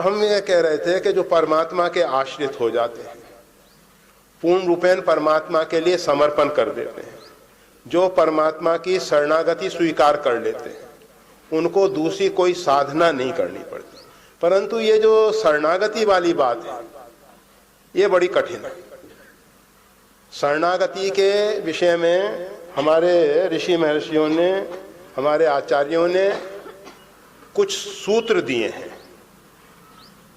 हम ये कह रहे थे कि जो परमात्मा के आश्रित हो जाते हैं, पूर्ण रूपेण परमात्मा के लिए समर्पण कर देते हैं, जो परमात्मा की शरणागति स्वीकार कर लेते हैं, उनको दूसरी कोई साधना नहीं करनी पड़ती। परंतु ये जो शरणागति वाली बात है, ये बड़ी कठिन है। शरणागति के विषय में हमारे ऋषि महर्षियों ने, हमारे आचार्यों ने कुछ सूत्र दिए हैं।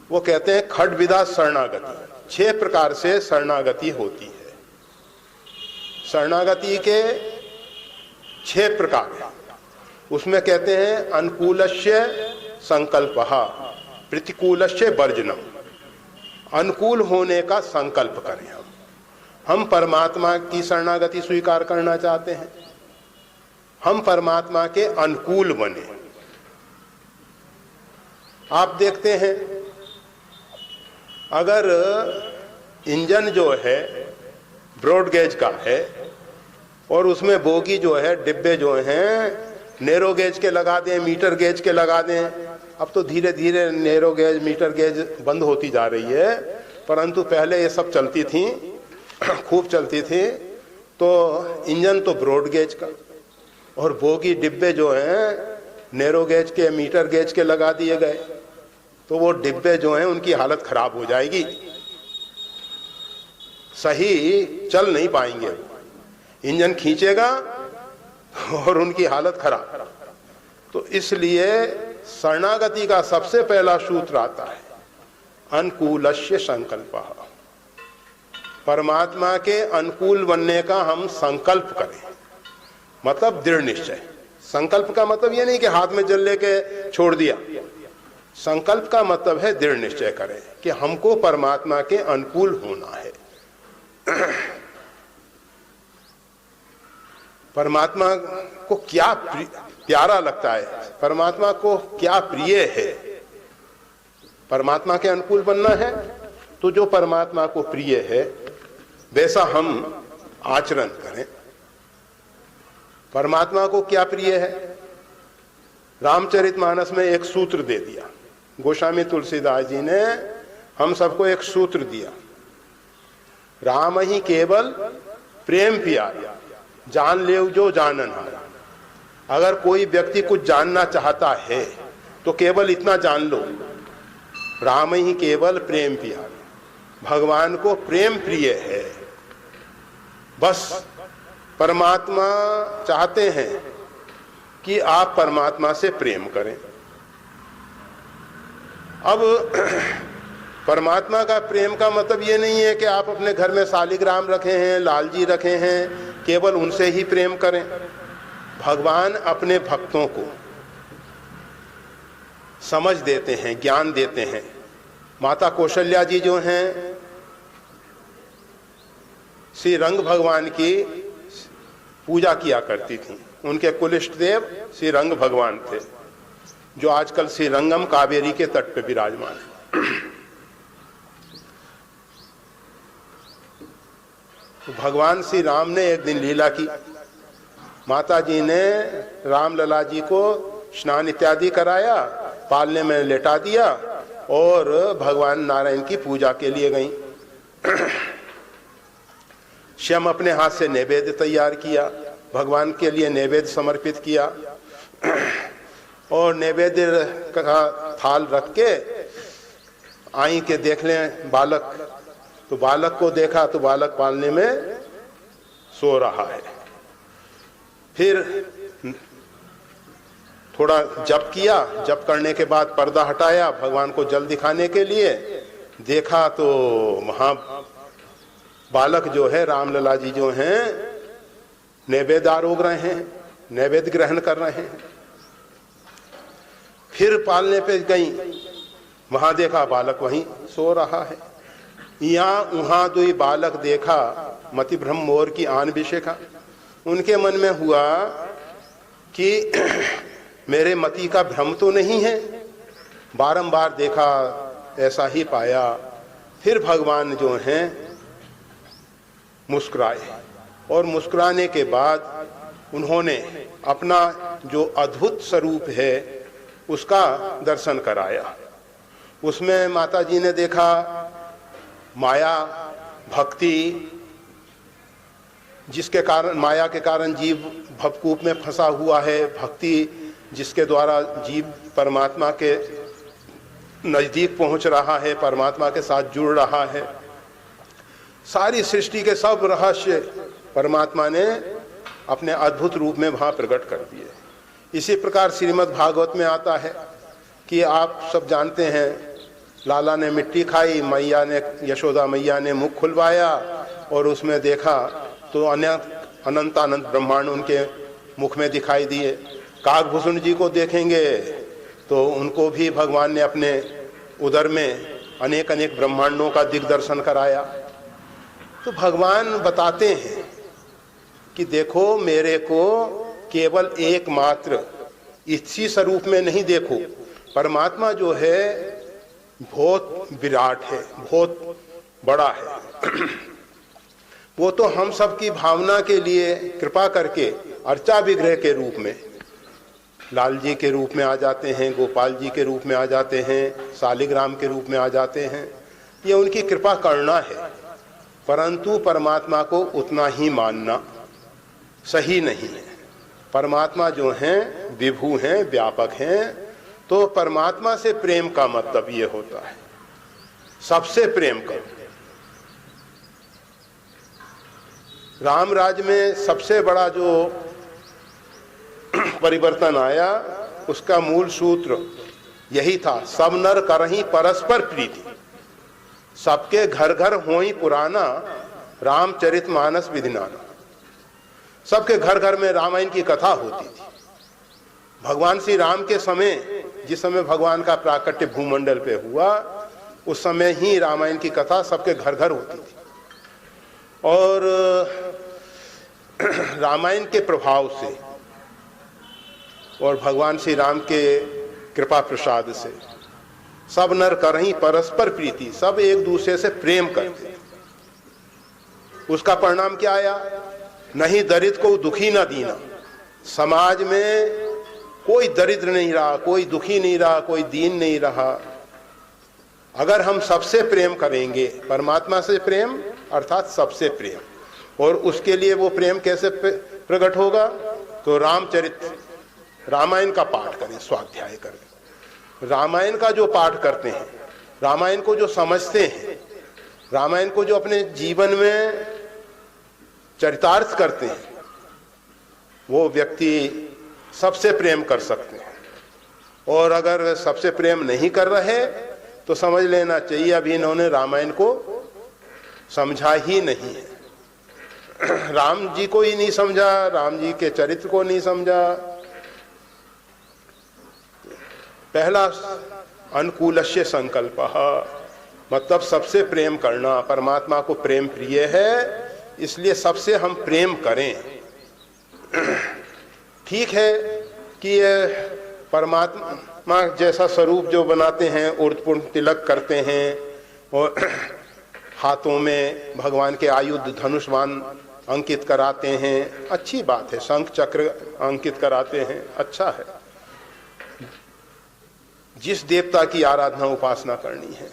वो कहते हैं खड्विधा शरणागति, 6 प्रकार से शरणागति होती है। शरणागति के 6 प्रकार हैं। उसमें कहते हैं अनुकूलस्य संकल्पः, प्रतिकूलस्य वर्जनम। अनुकूल होने का संकल्प करें। हम परमात्मा की शरणागति स्वीकार करना चाहते हैं, हम परमात्मा के अनुकूल बने। आप देखते हैं, अगर इंजन जो है ब्रॉड गेज का है और उसमें बोगी जो है, डिब्बे जो हैं नैरो गेज के लगा दें, मीटर गेज के लगा दें। अब तो धीरे धीरे नैरो गेज, मीटर गेज बंद होती जा रही है, परंतु पहले ये सब चलती थी, खूब चलती थी। तो इंजन तो ब्रॉड गेज का और बोगी डिब्बे जो हैं नैरो गेज के, मीटर गेज के लगा दिए गए, तो वो डिब्बे जो हैं उनकी हालत खराब हो जाएगी, सही चल नहीं पाएंगे। इंजन खींचेगा और उनकी हालत खराब। तो इसलिए शरणागति का सबसे पहला सूत्र आता है अनुकूलस्य संकल्पः। परमात्मा के अनुकूल बनने का हम संकल्प करें, मतलब दृढ़ निश्चय। संकल्प का मतलब ये नहीं कि हाथ में जल लेके छोड़ दिया। संकल्प का मतलब है दृढ़ निश्चय करें कि हमको परमात्मा के अनुकूल होना है। परमात्मा को क्या प्यारा लगता है, परमात्मा को क्या प्रिय है, परमात्मा के अनुकूल बनना है। तो जो परमात्मा को प्रिय है वैसा हम आचरण करें। परमात्मा को क्या प्रिय है, रामचरितमानस में एक सूत्र दे दिया। गोस्वामी तुलसीदास जी ने हम सबको एक सूत्र दिया, राम ही केवल प्रेम प्यारा, जान ले जो जानन हारा। अगर कोई व्यक्ति कुछ जानना चाहता है तो केवल इतना जान लो, राम ही केवल प्रेम प्यारा, भगवान को प्रेम प्रिय है। बस परमात्मा चाहते हैं कि आप परमात्मा से प्रेम करें। अब परमात्मा का प्रेम का मतलब ये नहीं है कि आप अपने घर में शालिग्राम रखे हैं, लालजी रखे हैं, केवल उनसे ही प्रेम करें। भगवान अपने भक्तों को समझ देते हैं, ज्ञान देते हैं। माता कौशल्या जी जो हैं श्री रंग भगवान की पूजा किया करती थी। उनके कुलिष्ट देव श्री रंग भगवान थे, जो आजकल श्री रंगम कावेरी के तट पे विराजमान है। तो भगवान श्री राम ने एक दिन लीला की। माता जी ने राम लला जी को स्नान इत्यादि कराया, पालने में लेटा दिया और भगवान नारायण की पूजा के लिए गई। स्वयं अपने हाथ से नैवेद्य तैयार किया, भगवान के लिए नैवेद्य समर्पित किया और नैवेद्य का थाल रख के आई के देख लें बालक, तो बालक को देखा तो बालक पालने में सो रहा है। फिर थोड़ा जप किया, जप करने के बाद पर्दा हटाया भगवान को जल दिखाने के लिए। देखा तो वहां बालक जो है, रामलला जी जो हैं, नैवेद्य आरोग रहे हैं, नैवेद्य ग्रहण कर रहे हैं। फिर पालने पे गई, वहां देखा बालक वहीं सो रहा है। यहाँ वहां दो बालक देखा, मति भ्रम मोर की आन विशेखा। उनके मन में हुआ कि मेरे मति का भ्रम तो नहीं है। बारंबार देखा, ऐसा ही पाया। फिर भगवान जो हैं मुस्कुराए और मुस्कुराने के बाद उन्होंने अपना जो अद्भुत स्वरूप है उसका दर्शन कराया। उसमें माता जी ने देखा माया भक्ति, जिसके कारण, माया के कारण जीव भवकूप में फंसा हुआ है, भक्ति जिसके द्वारा जीव परमात्मा के नजदीक पहुंच रहा है, परमात्मा के साथ जुड़ रहा है। सारी सृष्टि के सब रहस्य परमात्मा ने अपने अद्भुत रूप में वहां प्रकट कर दिए। इसी प्रकार श्रीमद् भागवत में आता है कि आप सब जानते हैं, लाला ने मिट्टी खाई, मैया ने, यशोदा मैया ने मुख खुलवाया और उसमें देखा तो अनंत अनंत ब्रह्मांड उनके मुख में दिखाई दिए। काकभूषण जी को देखेंगे तो उनको भी भगवान ने अपने उदर में अनेक अनेक ब्रह्मांडों का दिग्दर्शन कराया। तो भगवान बताते हैं कि देखो, मेरे को केवल एकमात्र इसी स्वरूप में नहीं देखो, परमात्मा जो है बहुत विराट है, बहुत बड़ा है। वो तो हम सब की भावना के लिए कृपा करके अर्चा विग्रह के रूप में लाल जी के रूप में आ जाते हैं, गोपाल जी के रूप में आ जाते हैं, शालिग्राम के रूप में आ जाते हैं। ये उनकी कृपा करना है, परंतु परमात्मा को उतना ही मानना सही नहीं है। परमात्मा जो हैं विभु हैं, व्यापक हैं। तो परमात्मा से प्रेम का मतलब ये होता है सबसे प्रेम करो। राम राज्य में सबसे बड़ा जो परिवर्तन आया, उसका मूल सूत्र यही था, सब नर करहीं परस्पर प्रीति, सबके घर घर होई पुराना, रामचरितमानस विधिनाना। सबके घर घर में रामायण की कथा होती थी। भगवान श्री राम के समय, जिस समय भगवान का प्राकट्य भूमंडल पे हुआ, उस समय ही रामायण की कथा सबके घर घर होती थी। और रामायण के प्रभाव से और भगवान श्री राम के कृपा प्रसाद से सब नर करहीं परस्पर प्रीति, सब एक दूसरे से प्रेम करते। उसका परिणाम क्या आया? नहीं दरिद्र को दुखी न दीना। समाज में कोई दरिद्र नहीं रहा, कोई दुखी नहीं रहा, कोई दीन नहीं रहा। अगर हम सबसे प्रेम करेंगे, परमात्मा से प्रेम अर्थात सबसे प्रेम, और उसके लिए वो प्रेम कैसे प्रकट होगा? तो रामचरित रामायण का पाठ करें, स्वाध्याय करें। रामायण का जो पाठ करते हैं, रामायण को जो समझते हैं, रामायण को जो अपने जीवन में चरितार्थ करते हैं, वो व्यक्ति सबसे प्रेम कर सकते हैं। और अगर सबसे प्रेम नहीं कर रहे तो समझ लेना चाहिए अभी इन्होंने रामायण को समझा ही नहीं है। राम जी को ही नहीं समझा, राम जी के चरित्र को नहीं समझा। पहला अनुकूलस्य संकल्प, मतलब सबसे प्रेम करना। परमात्मा को प्रेम प्रिय है, इसलिए सबसे हम प्रेम करें। ठीक है कि ये परमात्मा जैसा स्वरूप जो बनाते हैं, उर्धपुंड तिलक करते हैं और हाथों में भगवान के आयुध धनुष्मान अंकित कराते हैं, अच्छी बात है। शंख चक्र अंकित कराते हैं, अच्छा है। जिस देवता की आराधना उपासना करनी है,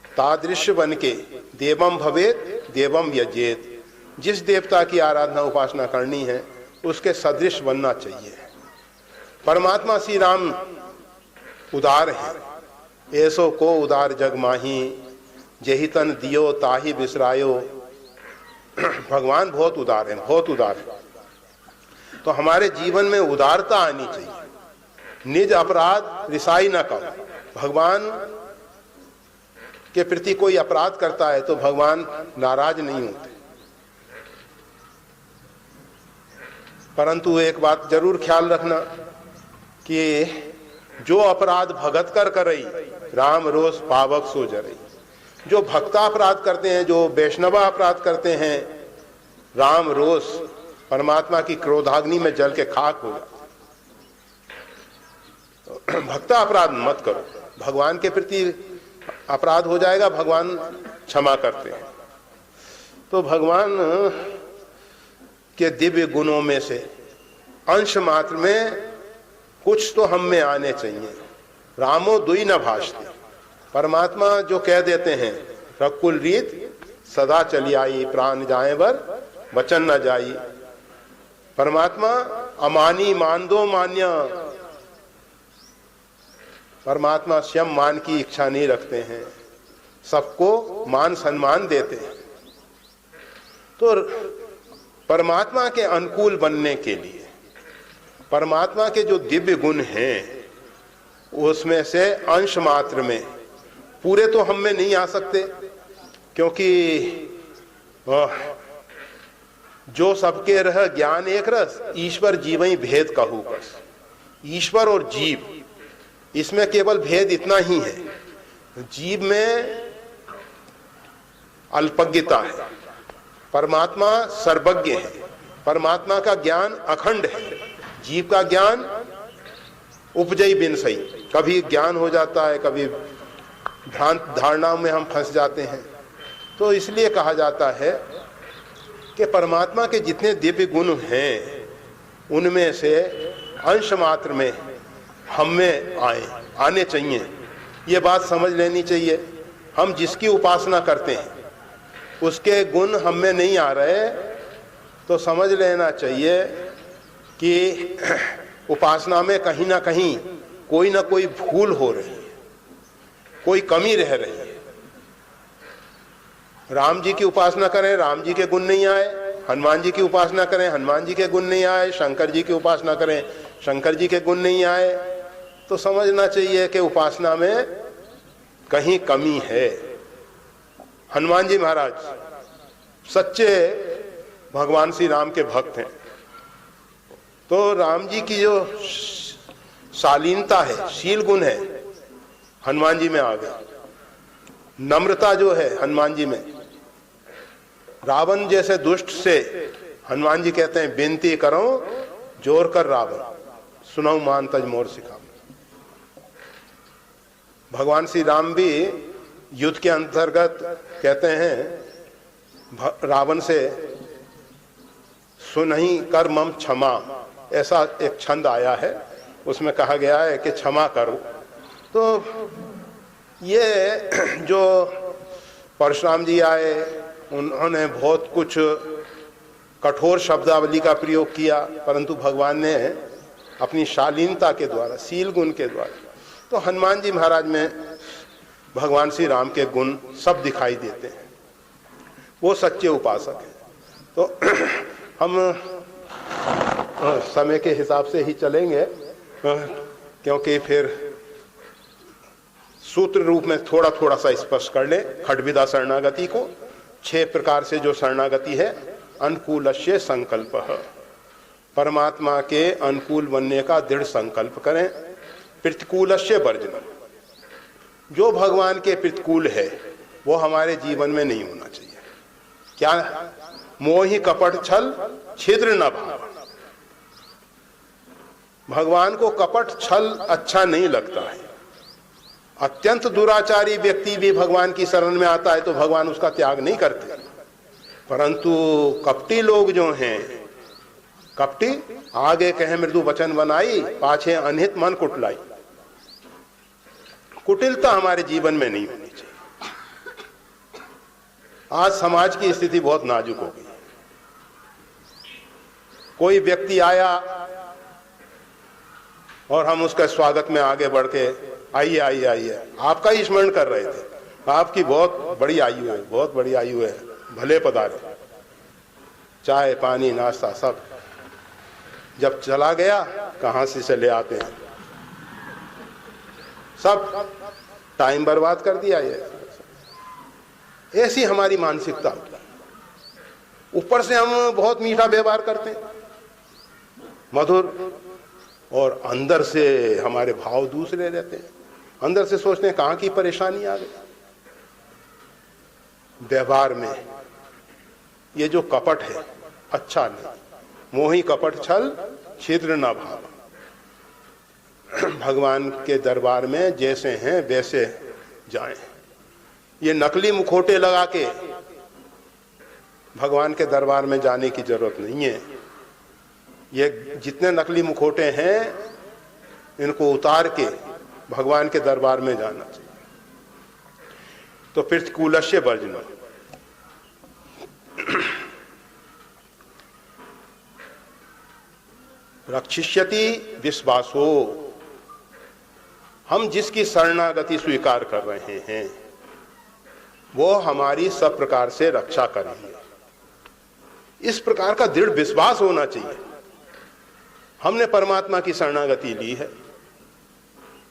तादृश्य बन के देवम भवेत देवम यजेत। जिस देवता की आराधना उपासना करनी है, उसके सदृश बनना चाहिए। परमात्मा श्री राम उदार है। ऐसो को उदार जग माही, जेहि तन दियो ताहि बिसरायो। भगवान बहुत उदार है, बहुत उदार है। तो हमारे जीवन में उदारता आनी चाहिए। निज अपराध रिसाई न करो। भगवान के प्रति कोई अपराध करता है तो भगवान नाराज नहीं होते, परंतु एक बात जरूर ख्याल रखना कि जो अपराध भगत कर करई, राम रोष पावक सो जरई। जो भक्ता अपराध करते हैं, जो वैष्णवा अपराध करते हैं, राम रोष परमात्मा की क्रोधाग्नि में जल के खाक हो जाते। तो भक्ता अपराध मत करो। भगवान के प्रति अपराध हो जाएगा, भगवान क्षमा करते हैं। तो भगवान के दिव्य गुणों में से अंश मात्र में कुछ तो हम में आने चाहिए। रामो दुई न भाषते, परमात्मा जो कह देते हैं, रकुल रीत सदा चली आई, प्राण जाए बर वचन न जाई। परमात्मा अमानी मान दो मान्य, परमात्मा स्वयं मान की इच्छा नहीं रखते हैं, सबको मान सम्मान देते हैं। तो परमात्मा के अनुकूल बनने के लिए परमात्मा के जो दिव्य गुण हैं उसमें से अंश मात्र में, पूरे तो हम में नहीं आ सकते, क्योंकि जो सबके रह ज्ञान एक रस, ईश्वर जीवई भेद कहू बस। ईश्वर और जीव, इसमें केवल भेद इतना ही है, जीव में अल्पज्ञता है, परमात्मा सर्वज्ञ है। परमात्मा का ज्ञान अखंड है, जीव का ज्ञान उपजई बिन सही, कभी ज्ञान हो जाता है, कभी भ्रांत धारणाओं में हम फंस जाते हैं। तो इसलिए कहा जाता है कि परमात्मा के जितने दिव्य गुण हैं उनमें से अंश मात्र में हम में आने चाहिए। ये बात समझ लेनी चाहिए। हम जिसकी उपासना करते हैं उसके गुण हम में नहीं आ रहे तो समझ लेना चाहिए कि उपासना में कहीं ना कहीं कोई ना कोई भूल हो रही है, कोई कमी रह रही है। राम जी की उपासना करें, राम जी के गुण नहीं आए। हनुमान जी की उपासना करें, हनुमान जी के गुण नहीं आए। शंकर जी की उपासना करें, शंकर जी के गुण नहीं आए। तो समझना चाहिए कि उपासना में कहीं कमी है। हनुमान जी महाराज सच्चे भगवान श्री राम के भक्त हैं, तो राम जी की जो शालीनता है, शील गुण है, हनुमान जी में आ गई। नम्रता जो है हनुमान जी में, रावण जैसे दुष्ट से हनुमान जी कहते हैं विनती करो जोर कर रावण, सुनाऊ मान तज मोर सिखा। भगवान श्री राम भी युद्ध के अंतर्गत कहते हैं रावण से सुनहि कर मम क्षमा, ऐसा एक छंद आया है, उसमें कहा गया है कि क्षमा करो। तो ये जो परशुराम जी आए उन्होंने बहुत कुछ कठोर शब्दावली का प्रयोग किया, परंतु भगवान ने अपनी शालीनता के द्वारा, शील गुण के द्वारा, तो हनुमान जी महाराज में भगवान श्री राम के गुण सब दिखाई देते हैं। वो सच्चे उपासक हैं। तो हम समय के हिसाब से ही चलेंगे, क्योंकि फिर सूत्र रूप में थोड़ा थोड़ा सा स्पष्ट कर लें खड्विदा शरणागति को। 6 प्रकार से जो शरणागति है, अनुकूलस्य संकल्पः, परमात्मा के अनुकूल बनने का दृढ़ संकल्प करें। प्रतिकूलस्य वर्जनम्, जो भगवान के प्रतिकूल है वो हमारे जीवन में नहीं होना चाहिए। क्या? मोहि कपट छल छिद्र न भाव। भगवान को कपट छल अच्छा नहीं लगता है। अत्यंत दुराचारी व्यक्ति भी भगवान की शरण में आता है तो भगवान उसका त्याग नहीं करते, परंतु कपटी लोग जो हैं, कपटी आगे कहे मृदु वचन बनाई, पाछे अनहित मन कुटलाई। कुटिलता हमारे जीवन में नहीं होनी चाहिए। आज समाज की स्थिति बहुत नाजुक हो गई। कोई व्यक्ति आया और हम उसका स्वागत में आगे बढ़ के आइए आइए आइए, आपका ही स्मरण कर रहे थे, आपकी बहुत बड़ी आयु है, बहुत बड़ी आयु है, भले पधारे, चाय पानी नाश्ता सब। जब चला गया कहां से चले आते हैं, सब टाइम बर्बाद कर दिया। ये ऐसी हमारी मानसिकता होती है। ऊपर से हम बहुत मीठा व्यवहार करते हैं, मधुर, और अंदर से हमारे भाव दूसरे रहते हैं। अंदर से सोचते हैं कहां की परेशानी आ गई। व्यवहार में ये जो कपट है अच्छा नहीं। मोहि कपट छल छिद्र न भाव। भगवान के दरबार में जैसे हैं वैसे जाएं। ये नकली मुखौटे लगा के भगवान के दरबार में जाने की जरूरत नहीं है। ये जितने नकली मुखौटे हैं इनको उतार के भगवान के दरबार में जाना चाहिए। तो फिर कूलस्य वर्जनम। रक्षिष्यति विश्वासो, हम जिसकी शरणागति स्वीकार कर रहे हैं वो हमारी सब प्रकार से रक्षा करेंगे, इस प्रकार का दृढ़ विश्वास होना चाहिए। हमने परमात्मा की शरणागति ली है,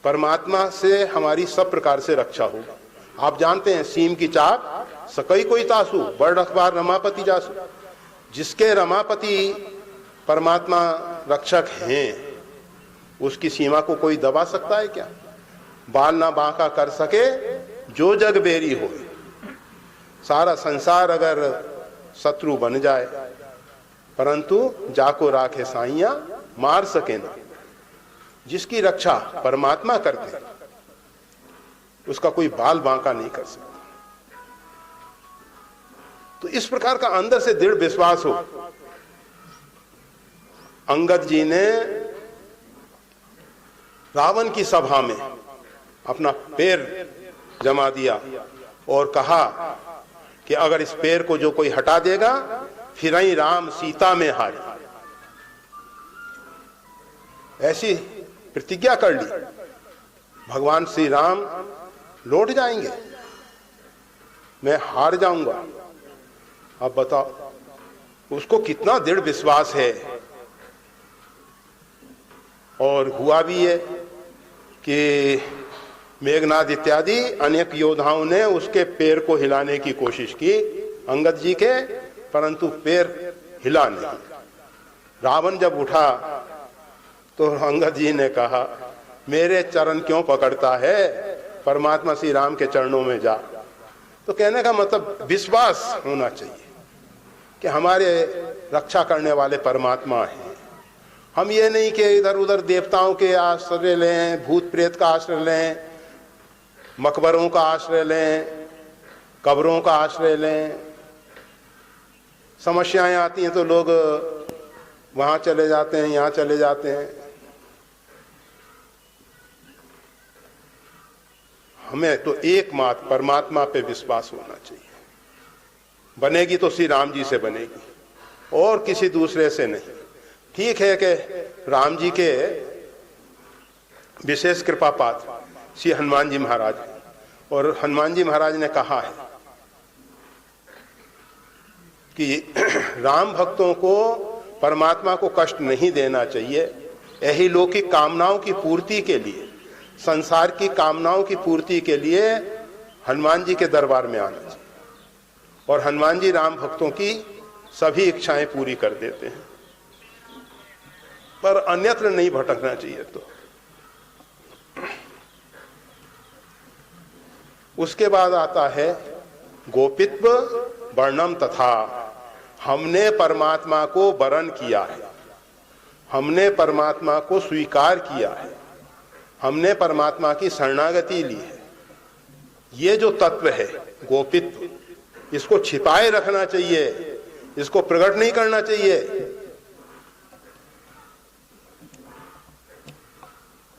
परमात्मा से हमारी सब प्रकार से रक्षा होगी। आप जानते हैं सीम की चाप सकई कोई तासु, बड़ रखबार रमापति जासु। जिसके रमापति परमात्मा रक्षक हैं उसकी सीमा को कोई दबा सकता है क्या? बाल ना बांका कर सके जो जग बेरी हो। सारा संसार अगर शत्रु बन जाए परंतु जाको राखे साइया मार सके ना। जिसकी रक्षा परमात्मा करते हैं उसका कोई बाल बांका नहीं कर सकता। तो इस प्रकार का अंदर से दृढ़ विश्वास हो। अंगद जी ने रावण की सभा में अपना पैर जमा दिया और कहा कि अगर इस पैर को जो कोई हटा देगा फिर ही राम सीता में हारे। ऐसी प्रतिज्ञा कर ली, भगवान श्री राम लौट जाएंगे, मैं हार जाऊंगा। अब बताओ उसको कितना दृढ़ विश्वास है। और हुआ भी है कि मेघनाद इत्यादि अनेक योद्धाओं ने उसके पैर को हिलाने की कोशिश की अंगद जी के, परंतु पैर हिला नहीं। रावण जब उठा तो अंगद जी ने कहा मेरे चरण क्यों पकड़ता है, परमात्मा श्री राम के चरणों में जा। तो कहने का मतलब विश्वास होना चाहिए कि हमारे रक्षा करने वाले परमात्मा हैं। हम ये नहीं कि इधर उधर देवताओं के आश्रय लें, भूत प्रेत का आश्रय लें, मकबरों का आश्रय लें, कब्रों का आश्रय लें। समस्याएं आती हैं तो लोग वहां चले जाते हैं, यहां चले जाते हैं। हमें तो एकमात्र परमात्मा पे विश्वास होना चाहिए। बनेगी तो श्री राम जी से बनेगी और किसी दूसरे से नहीं। ठीक है कि राम जी के विशेष कृपा पात्र श्री हनुमान जी महाराज, और हनुमान जी महाराज ने कहा है कि राम भक्तों को परमात्मा को कष्ट नहीं देना चाहिए। यही लौकिक कामनाओं की पूर्ति के लिए, संसार की कामनाओं की पूर्ति के लिए हनुमान जी के दरबार में आना चाहिए। और हनुमान जी राम भक्तों की सभी इच्छाएं पूरी कर देते हैं, पर अन्यत्र नहीं भटकना चाहिए। तो उसके बाद आता है गोपित्व वर्णम तथा। हमने परमात्मा को वरण किया है, हमने परमात्मा को स्वीकार किया है, हमने परमात्मा की शरणागति ली है। ये जो तत्व है गोपित्व, इसको छिपाए रखना चाहिए, इसको प्रकट नहीं करना चाहिए।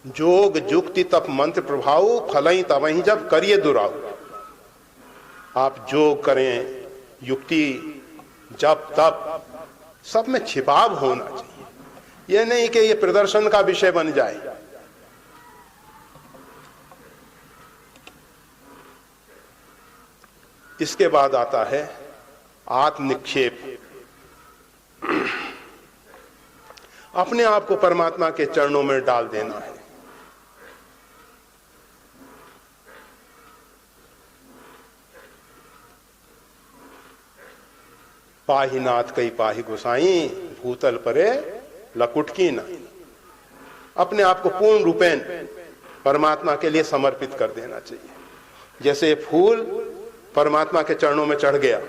जोग जुक्ति तप मंत्र प्रभाव फलई तवहीं जब करिए दुराव। आप जोग करें, युक्ति, जप, तप, सब में छिपाव होना चाहिए। यह नहीं कि ये प्रदर्शन का विषय बन जाए। इसके बाद आता है आत्मनिक्षेप। अपने आप को परमात्मा के चरणों में डाल देना है। पाही नाथ कई पाही गोसाई, भूतल परे लकुटकी नहीं। अपने आप को पूर्ण रूपेण परमात्मा के लिए समर्पित कर देना चाहिए। जैसे फूल परमात्मा के चरणों में चढ़ गया,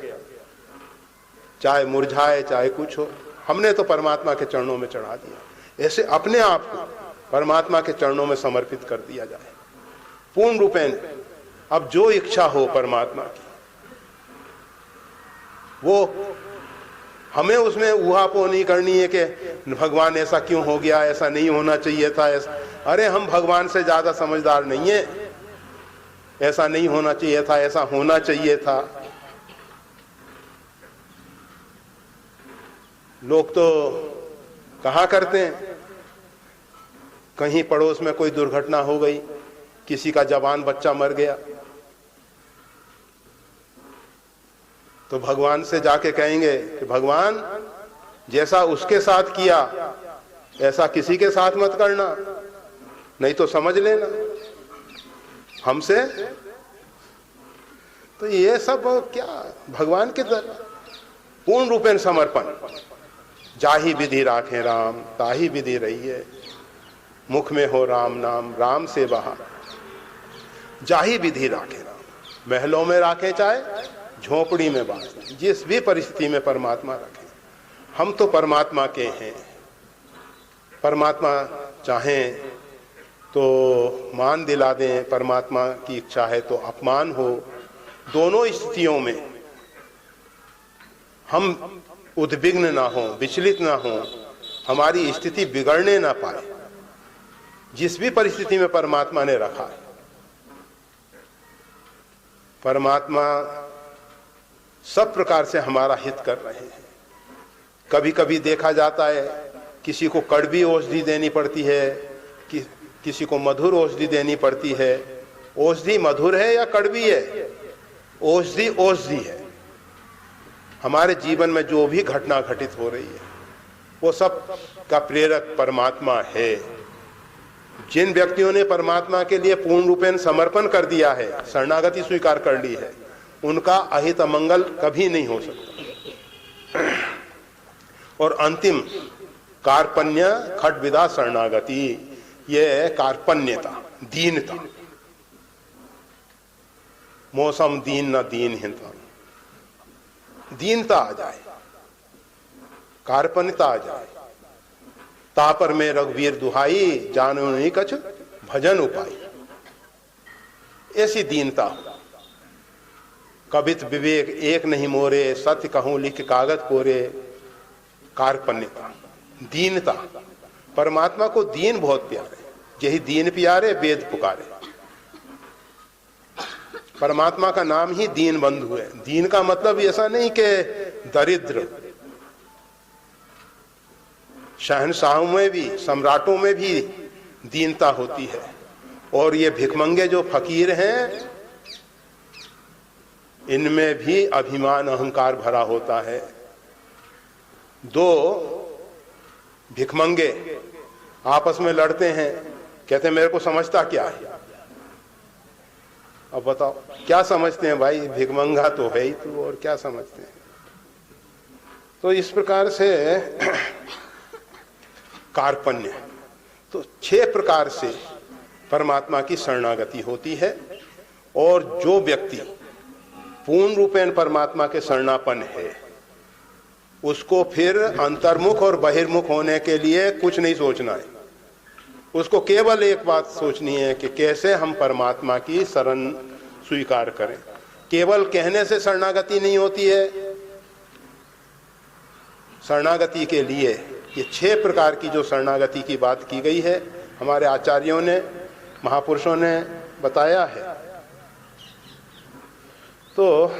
चाहे मुरझाए चाहे कुछ हो, हमने तो परमात्मा के चरणों में चढ़ा दिया। ऐसे अपने आप को परमात्मा के चरणों में समर्पित कर दिया जाए पूर्ण रूपेण। अब जो इच्छा हो परमात्मा की, वो हमें उसमें ऊहापोह नहीं करनी है कि भगवान ऐसा क्यों हो गया, ऐसा नहीं होना चाहिए था, ऐसा। अरे हम भगवान से ज्यादा समझदार नहीं है। ऐसा नहीं होना चाहिए था, ऐसा होना चाहिए था। लोग तो कहा करते हैं, कहीं पड़ोस में कोई दुर्घटना हो गई, किसी का जवान बच्चा मर गया, तो भगवान से जाके कहेंगे कि भगवान जैसा उसके साथ किया ऐसा किसी के साथ मत करना, नहीं तो समझ लेना हमसे। तो ये सब क्या भगवान के दर पूर्ण रूपेण समर्पण। जाहि विधि राखे राम ताहि विधि रहिए, मुख में हो राम नाम राम से बहा। जाहि विधि राखे राम, महलों में राखे चाहे झोपड़ी में बास, जिस भी परिस्थिति में परमात्मा रखे। हम तो परमात्मा के हैं, परमात्मा चाहें तो मान दिला दें, परमात्मा की इच्छा है तो अपमान हो। दोनों स्थितियों में हम उद्विग्न ना हो, विचलित ना हो, हमारी स्थिति बिगड़ने ना पाए। जिस भी परिस्थिति में परमात्मा ने रखा है, परमात्मा सब प्रकार से हमारा हित कर रहे हैं। कभी कभी देखा जाता है किसी को कड़वी औषधि देनी पड़ती है, किसी को मधुर औषधि देनी पड़ती है। औषधि मधुर है या कड़वी है, औषधि औषधि है। हमारे जीवन में जो भी घटना घटित हो रही है वो सब का प्रेरक परमात्मा है। जिन व्यक्तियों ने परमात्मा के लिए पूर्ण रूपेण समर्पण कर दिया है, शरणागति स्वीकार कर ली है, उनका अहित अमंगल कभी नहीं हो सकता। और अंतिम कार्पण्य खट विदा शरणागति, ये कार्पण्यता, दीनता। मौसम दीन न दीन हिंता, दीनता आ जाए, कार्पण्यता आ जाए। तापर में रघुवीर दुहाई, जानो नहीं कछ भजन उपाई। ऐसी दीनता। कबित विवेक एक नहीं मोरे, सत्य कहूं लिख कागज कोरे। कार्पण्यता, दीनता। परमात्मा को दीन बहुत प्यारे, यही दीन प्यारे वेद पुकारे। परमात्मा का नाम ही दीन बंधु है। दीन का मतलब ऐसा नहीं कि दरिद्र। शहंशाहों में भी, सम्राटों में भी दीनता होती है। और ये भिखमंगे जो फकीर हैं, इनमें भी अभिमान अहंकार भरा होता है। दो भिखमंगे आपस में लड़ते हैं, कहते हैं मेरे को समझता क्या है। अब बताओ क्या समझते हैं भाई, भिखमंगा तो है ही तू, और क्या समझते हैं। तो इस प्रकार से कार्पण्य। तो 6 प्रकार से परमात्मा की शरणागति होती है। और जो व्यक्ति पूर्ण रूपेण परमात्मा के शरणापन है, उसको फिर अंतर्मुख और बहिर्मुख होने के लिए कुछ नहीं सोचना है। उसको केवल एक बात सोचनी है कि कैसे हम परमात्मा की शरण स्वीकार करें। केवल कहने से शरणागति नहीं होती है। शरणागति के लिए ये 6 प्रकार की जो शरणागति की बात की गई है, हमारे आचार्यों ने, महापुरुषों ने बताया है। तो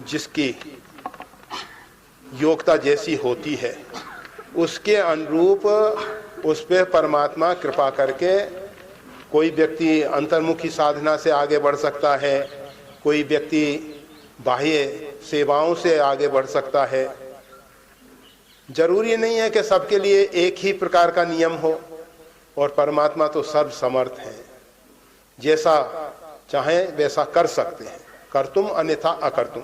जिसकी योग्यता जैसी होती है उसके अनुरूप उस पर परमात्मा कृपा करके कोई व्यक्ति अंतर्मुखी साधना से आगे बढ़ सकता है, कोई व्यक्ति बाह्य सेवाओं से आगे बढ़ सकता है। जरूरी नहीं है कि सबके लिए एक ही प्रकार का नियम हो। और परमात्मा तो सर्व समर्थ है, जैसा चाहे वैसा कर सकते हैं। कर तुम अन्यथा अकर्तुम,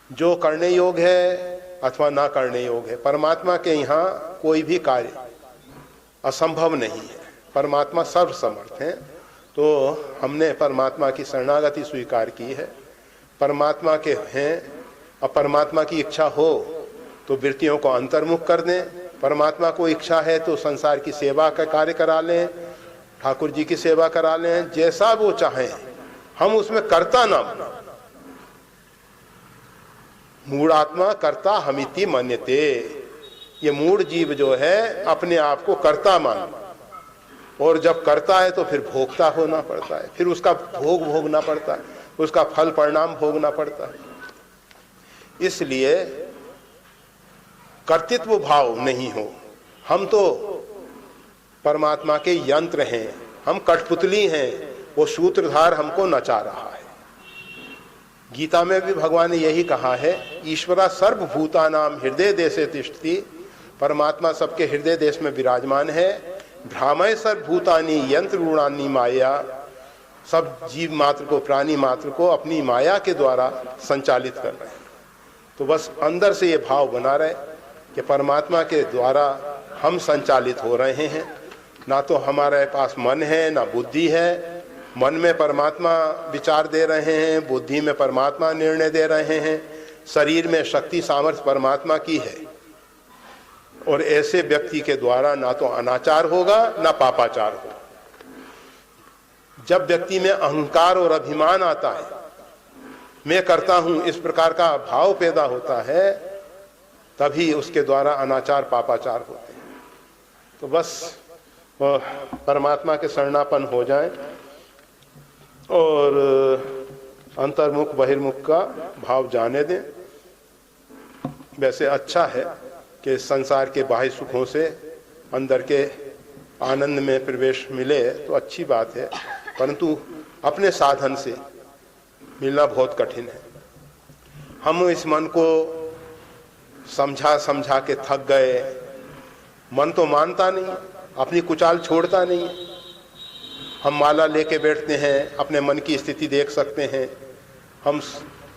जो करने योग्य है अथवा ना करने योग्य है। परमात्मा के यहाँ कोई भी कार्य असंभव नहीं है। परमात्मा सर्व समर्थ है। तो हमने परमात्मा की शरणागति स्वीकार की है। परमात्मा के हैं, अब परमात्मा की इच्छा हो तो वृत्तियों को अंतर्मुख कर दें। परमात्मा को इच्छा है तो संसार की सेवा का कार्य करा लें, ठाकुर जी की सेवा करा लें, जैसा वो चाहें। हम उसमें कर्ता ना बना। मूढ़ात्मा कर्ता हमिति मन्यते। ये मूढ़ जीव जो है अपने आप को कर्ता मान, और जब करता है तो फिर भोगता होना पड़ता है, फिर उसका भोग भोगना पड़ता है, उसका फल परिणाम भोगना पड़ता है। इसलिए कर्तृत्व भाव नहीं हो। हम तो परमात्मा के यंत्र हैं, हम कठपुतली हैं, वो सूत्रधार हमको नचा रहा है। गीता में भी भगवान ने यही कहा है, ईश्वरा सर्वभूतानां हृदय देशे तिष्ठति, परमात्मा सबके हृदय देश में विराजमान है। भ्रामय सर्वभूतानि यंत्र रूणानि माया, सब जीव मात्र को, प्राणी मात्र को अपनी माया के द्वारा संचालित कर रहे हैं। तो बस अंदर से ये भाव बना रहे कि परमात्मा के द्वारा हम संचालित हो रहे हैं। ना तो हमारे पास मन है ना बुद्धि है, मन में परमात्मा विचार दे रहे हैं, बुद्धि में परमात्मा निर्णय दे रहे हैं, शरीर में शक्ति सामर्थ्य परमात्मा की है। और ऐसे व्यक्ति के द्वारा ना तो अनाचार होगा ना पापाचार होगा। जब व्यक्ति में अहंकार और अभिमान आता है, मैं करता हूं, इस प्रकार का भाव पैदा होता है, तभी उसके द्वारा अनाचार पापाचार होते हैं। तो बस परमात्मा के शरणापन्न हो जाएं और अंतर्मुख बहिर्मुख का भाव जाने दें। वैसे अच्छा है कि संसार के बाह्य सुखों से अंदर के आनंद में प्रवेश मिले तो अच्छी बात है, परंतु अपने साधन से मिलना बहुत कठिन है। हम इस मन को समझा समझा के थक गए। मन तो मानता नहीं, अपनी कुचाल छोड़ता नहीं। हम माला लेके बैठते हैं, अपने मन की स्थिति देख सकते हैं। हम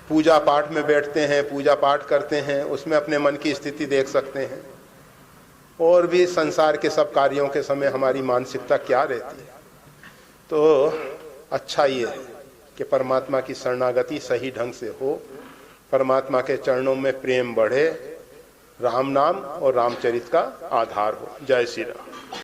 पूजा पाठ में बैठते हैं, पूजा पाठ करते हैं, उसमें अपने मन की स्थिति देख सकते हैं। और भी संसार के सब कार्यों के समय हमारी मानसिकता क्या रहती है। तो अच्छा ये है कि परमात्मा की शरणागति सही ढंग से हो, परमात्मा के चरणों में प्रेम बढ़े, राम नाम और रामचरित का आधार हो। जय श्री राम।